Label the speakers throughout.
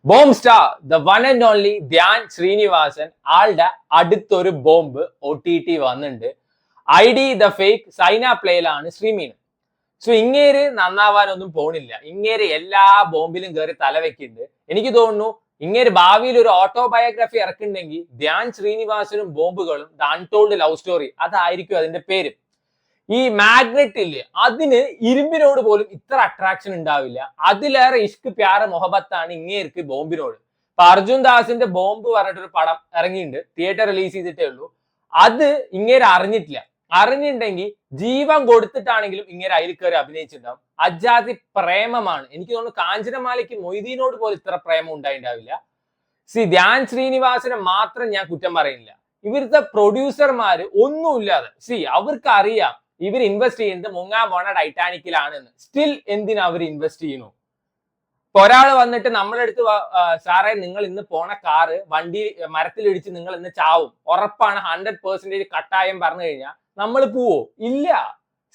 Speaker 1: Bomb star the one and only Dhyan Sreenivasan ആളുടെ അടുത്തൊരു bomb OTT വന്നിട്ടുണ്ട്. ID ദ ഫേക്ക് സൈന പ്ലേയിലാണ് സ്ട്രീം ചെയ്യുന്നത്. സോ ഇങ്ങേര് നന്നാവാനൊന്നും പോണില്ല. ഇങ്ങേര് എല്ലാ ബോംബിലും കയറി തലവെക്കുന്നുണ്ട്. എനിക്ക് തോന്നുന്നു ഇങ്ങേര് ഭാവിയിൽ ഒരു ഓട്ടോബയോഗ്രഫി ഇറക്കുന്നുണ്ടെങ്കിൽ ധ്യാൻ ശ്രീനിവാസനും ബോംബുകളും ദ അൺടോൾഡ് ലവ് സ്റ്റോറി അതായിരിക്കും അതിന്റെ പേര്. ഈ മാഗ്നറ്റ് ഇല്ലേ, അതിന് ഇരുമ്പിനോട് പോലും ഇത്ര അട്രാക്ഷൻ ഉണ്ടാവില്ല. അതിലേറെ ഇഷ്ക് പ്യാറ് മൊഹബത്താണ് ഇങ്ങേർക്ക് ബോംബിനോട്. ഇപ്പൊ അർജുൻ ദാസിന്റെ ബോംബ് പറഞ്ഞിട്ടൊരു പടം ഇറങ്ങിയിട്ടുണ്ട്, തിയേറ്റർ റിലീസ് ചെയ്തിട്ടേ ഉള്ളൂ. അത് ഇങ്ങേര് അറിഞ്ഞിട്ടില്ല. അറിഞ്ഞിട്ടുണ്ടെങ്കിൽ ജീവൻ കൊടുത്തിട്ടാണെങ്കിലും ഇങ്ങനെ അതിൽ കയറി അഭിനയിച്ചിട്ടുണ്ടാവും. അജാതി പ്രേമമാണ്. എനിക്ക് തോന്നുന്നു കാഞ്ചനമാലയ്ക്ക് മൊയ്തീനോട് പോലും ഇത്ര പ്രേമം ഉണ്ടായിണ്ടാവില്ല. ധ്യാൻ ശ്രീനിവാസനെ മാത്രം ഞാൻ കുറ്റം പറയുന്നില്ല. ഇവരുടെ പ്രൊഡ്യൂസർമാര് ഒന്നുമില്ലാതെ അവർക്ക് അറിയാം ഇവർ ഇൻവെസ്റ്റ് ചെയ്യുന്നത് മുങ്ങാൻ പോണ ടൈറ്റാനിക്കിലാണെന്ന്. സ്റ്റിൽ എന്തിനാ അവർ ഇൻവെസ്റ്റ് ചെയ്യുന്നു? ഇപ്പൊ ഒരാള് വന്നിട്ട് നമ്മളെടുത്ത് സാറേ നിങ്ങൾ ഇന്ന് പോണ കാറ് വണ്ടി മരത്തിലിടിച്ച് നിങ്ങൾ ഇന്ന് ചാവും, ഉറപ്പാണ് 100% കട്ടായം പറഞ്ഞു കഴിഞ്ഞാൽ നമ്മൾ പോവോ? ഇല്ല.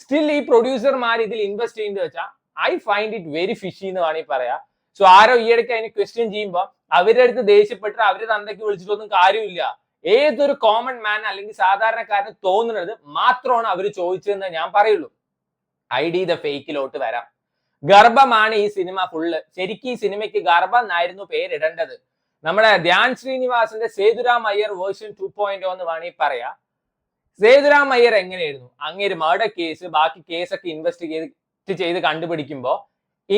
Speaker 1: സ്റ്റിൽ ഈ പ്രൊഡ്യൂസർമാർ ഇതിൽ ഇൻവെസ്റ്റ് ചെയ്യുന്നത് വെച്ചാൽ I find it very fishy എന്ന് വേണമെങ്കിൽ പറയാം. സോ ആരോ ഈയിടയ്ക്ക് അതിന് ക്വസ്റ്റ്യൻ ചെയ്യുമ്പോൾ അവരുടെ അടുത്ത് ദേഷ്യപ്പെട്ട് അവരുടെ തന്തയ്ക്ക് വിളിച്ചിട്ടൊന്നും കാര്യമില്ല. ഏതൊരു കോമൺ മാൻ അല്ലെങ്കിൽ സാധാരണക്കാരന് തോന്നുന്നത് മാത്രമാണ് അവർ ചോദിച്ചതെന്ന് ഞാൻ പറയുള്ളൂ. ID ദ ഫേക്കിലോട്ട് വരാം. ഗർഭമാണ് ഈ സിനിമ ഫുള്ള്. ശരിക്കും ഈ സിനിമയ്ക്ക് ഗർഭം എന്നായിരുന്നു പേരിടേണ്ടത്. നമ്മുടെ ധ്യാൻ ശ്രീനിവാസന്റെ സേതുരാം അയ്യർ വേർഷൻ 2.0 എന്ന് വേണമെങ്കിൽ പറയാം. സേതുരാം അയ്യർ എങ്ങനെയായിരുന്നു? അങ്ങേര് മർഡർ കേസ് ബാക്കി കേസൊക്കെ ഇൻവെസ്റ്റിഗേറ്റ് ചെയ്ത് കണ്ടുപിടിക്കുമ്പോ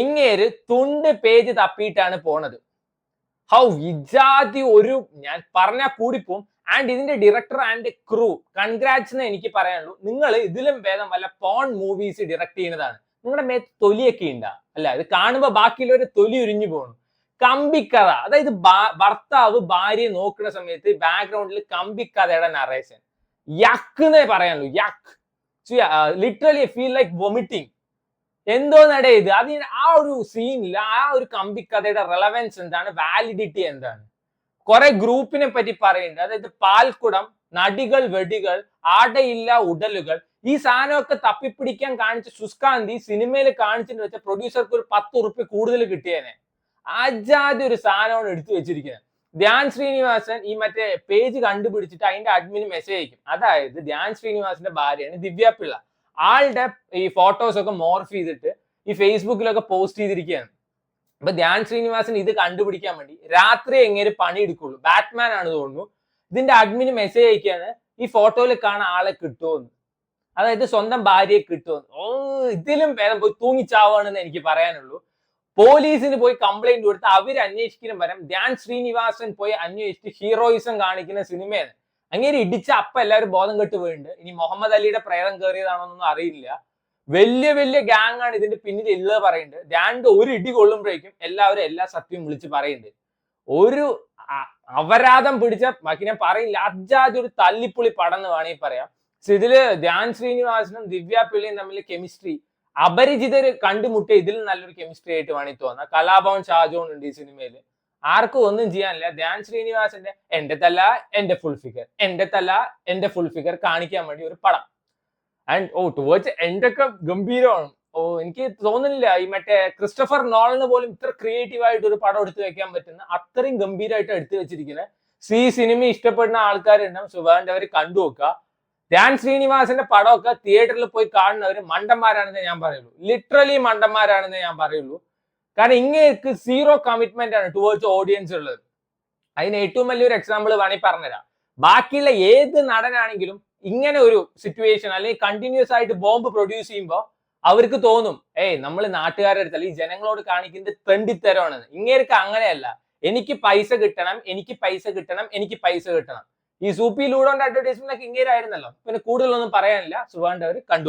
Speaker 1: ഇങ്ങേര് തുണ്ട് പേജ് തപ്പിയിട്ടാണ് പോണത്. ഹൗ ഇജാതി ഒരു, ഞാൻ പറഞ്ഞാൽ കൂടിപ്പോവും. ആൻഡ് ഇതിന്റെ ഡയറക്ടർ ആൻഡ് ക്രൂ കൺഗ്രാറ്റ്സ് എന്ന് എനിക്ക് പറയാനുള്ളൂ. നിങ്ങൾ ഇതിലും ഭേദം വല്ല പോൺ മൂവീസ് ഡയറക്ട് ചെയ്യുന്നതാണ്. നിങ്ങളുടെ മേത്ത് തൊലിയൊക്കെ ഉണ്ടാ അല്ല, ഇത് കാണുമ്പോ ബാക്കിയുള്ളവര് തൊലി ഉരിഞ്ഞു പോകണം. കമ്പിക്കഥ, അതായത് ഭർത്താവ് ഭാര്യയെ നോക്കുന്ന സമയത്ത് ബാക്ക്ഗ്രൗണ്ടിൽ കമ്പിക്കഥയുടെ നറേഷൻ. യക്ക് എന്നേ പറയാനുള്ളൂ. Yuck. Literally feel like vomiting. എന്തോ നടേ ഇത്. അതിന് ആ ഒരു സീനിൽ ആ ഒരു കമ്പിക്കഥയുടെ റെലവൻസ് എന്താണ്, വാലിഡിറ്റി എന്താണ്? കുറെ ഗ്രൂപ്പിനെ പറ്റി പറയുന്നുണ്ട്. അതായത് പാൽക്കുടം, നടികൾ, വെടികൾ, ആടയില്ല ഉടലുകൾ, ഈ സാധനമൊക്കെ തപ്പിപ്പിടിക്കാൻ കാണിച്ച സുസ്കാന്തി സിനിമയിൽ കാണിച്ചിട്ട് വെച്ച പ്രൊഡ്യൂസർക്ക് ഒരു 10 ഉറുപ്പ്യ കൂടുതൽ കിട്ടിയേനെ. അജാതി ഒരു സാധനമാണ് എടുത്തു വെച്ചിരിക്കുന്നത്. ധ്യാൻ ശ്രീനിവാസൻ ഈ മറ്റേ പേജ് കണ്ടുപിടിച്ചിട്ട് അതിന്റെ അഡ്മിന് മെസ്സേജ് അയക്കും. അതായത് ധ്യാൻ ശ്രീനിവാസന്റെ ഭാര്യയാണ് ദിവ്യ പിള്ള. ആളുടെ ഈ ഫോട്ടോസ് ഒക്കെ മോർഫ് ചെയ്തിട്ട് ഈ ഫേസ്ബുക്കിലൊക്കെ പോസ്റ്റ് ചെയ്തിരിക്കുകയാണ്. അപ്പൊ ധ്യാൻ ശ്രീനിവാസൻ ഇത് കണ്ടുപിടിക്കാൻ വേണ്ടി രാത്രി എങ്ങനെ പണി എടുക്കുള്ളൂ. ബാറ്റ്മാൻ ആണ് തോന്നുന്നു. ഇതിന്റെ അഡ്മിന് മെസ്സേജ് അയക്കാണ് ഈ ഫോട്ടോയിൽ കാണാൻ ആളെ കിട്ടുമെന്ന്. അതായത് സ്വന്തം ഭാര്യയെ കിട്ടുമെന്ന്. ഇതിലും ഭേദം പോയി തൂങ്ങിച്ചാവാണെന്ന് എനിക്ക് പറയാനുള്ളൂ. പോലീസിന് പോയി കംപ്ലൈന്റ് കൊടുത്ത് അവര് അന്വേഷിക്കുന്ന പരം ധ്യാൻ ശ്രീനിവാസൻ പോയി അന്വേഷിച്ച് ഹീറോയിസം കാണിക്കുന്ന സിനിമയാണ്. അങ്ങനെ ഇടിച്ച എല്ലാവരും ബോധം കെട്ട് പോയിട്ടുണ്ട്. ഇനി മുഹമ്മദ് അലിയുടെ പ്രേതം കയറിയതാണോന്നൊന്നും അറിയില്ല. വലിയ വലിയ ഗ്യാങ് ആണ് ഇതിന്റെ പിന്നിൽ ഉള്ളത് പറയുന്നുണ്ട്. ധ്യാന്റെ ഒരു ഇടി കൊള്ളുമ്പോഴേക്കും എല്ലാവരും എല്ലാ സത്യവും വിളിച്ച് പറയുന്നുണ്ട്. ഒരു അപരാധം പിടിച്ച ബാക്കി ഞാൻ പറയില്ല. അജാതി ഒരു തല്ലിപ്പുളി പടം എന്ന് വേണമെങ്കിൽ പറയാം. ഇതില് ധ്യാൻ ശ്രീനിവാസനും ദിവ്യ പിള്ളയും തമ്മിൽ കെമിസ്ട്രി അപരിചിതര് കണ്ടുമുട്ടിയ ഇതിൽ നല്ലൊരു കെമിസ്ട്രി ആയിട്ട് വേണമെങ്കിൽ തോന്നാം. കലാഭവൻ ഷാജോൺ ഉണ്ട് ഈ സിനിമയില്. ആർക്കും ഒന്നും ചെയ്യാനില്ല. ധ്യാൻ ശ്രീനിവാസന്റെ എന്റെ തല എന്റെ ഫുൾ ഫിഗർ, എന്റെ തല എന്റെ ഫുൾ ഫിഗർ കാണിക്കാൻ വേണ്ടി ഒരു പടം. ആൻഡ് ടുവേർഡ്സ് എന്റൊക്കെ ഗംഭീരമാണ്. എനിക്ക് തോന്നുന്നില്ല ഈ മറ്റേ ക്രിസ്റ്റഫർ നോളന് പോലും ഇത്ര ക്രിയേറ്റീവ് ആയിട്ട് ഒരു പടം എടുത്തു വെക്കാൻ പറ്റുന്ന അത്രയും ഗംഭീരമായിട്ട് എടുത്തു വെച്ചിരിക്കുന്നത്. സിനിമ ഇഷ്ടപ്പെടുന്ന ആൾക്കാരുണ്ടാവും. സുഖാണ്ടവർ കണ്ടു നോക്കുക. ധ്യാൻ ശ്രീനിവാസന്റെ പടമൊക്കെ തിയേറ്ററിൽ പോയി കാണുന്നവർ മണ്ടന്മാരാണെന്ന് ഞാൻ പറയുള്ളൂ. ലിറ്ററലി മണ്ടന്മാരാണെന്ന് ഞാൻ പറയുള്ളൂ. കാരണം ഇങ്ങേക്ക് സീറോ കമ്മിറ്റ്മെന്റ് ആണ് ടുവേർഡ്സ് ഓഡിയൻസ് ഉള്ളത്. അതിന് ഏറ്റവും വലിയൊരു എക്സാമ്പിൾ വേണമെങ്കിൽ പറഞ്ഞുതരാം. ബാക്കിയുള്ള ഏത് നടനാണെങ്കിലും ഇങ്ങനെ ഒരു സിറ്റുവേഷൻ അല്ലെങ്കിൽ കണ്ടിന്യൂസ് ആയിട്ട് ബോംബ് പ്രൊഡ്യൂസ് ചെയ്യുമ്പോൾ അവർക്ക് തോന്നും നമ്മൾ നാട്ടുകാരുടെ അടുത്ത് അല്ലെങ്കിൽ ജനങ്ങളോട് കാണിക്കുന്നത് തെണ്ടിത്തരമാണെന്ന്. ഇങ്ങേർക്ക് അങ്ങനെയല്ല. എനിക്ക് പൈസ കിട്ടണം, എനിക്ക് പൈസ കിട്ടണം, എനിക്ക് പൈസ കിട്ടണം. ഈ സൂപ്പി ലൂഡോന്റെ അഡ്വർടൈസ്മെന്റ് ഒക്കെ ഇങ്ങേരായിരുന്നല്ലോ. പിന്നെ കൂടുതലൊന്നും പറയാനില്ല. സുഖാണ്ട് അവർ കണ്ടു.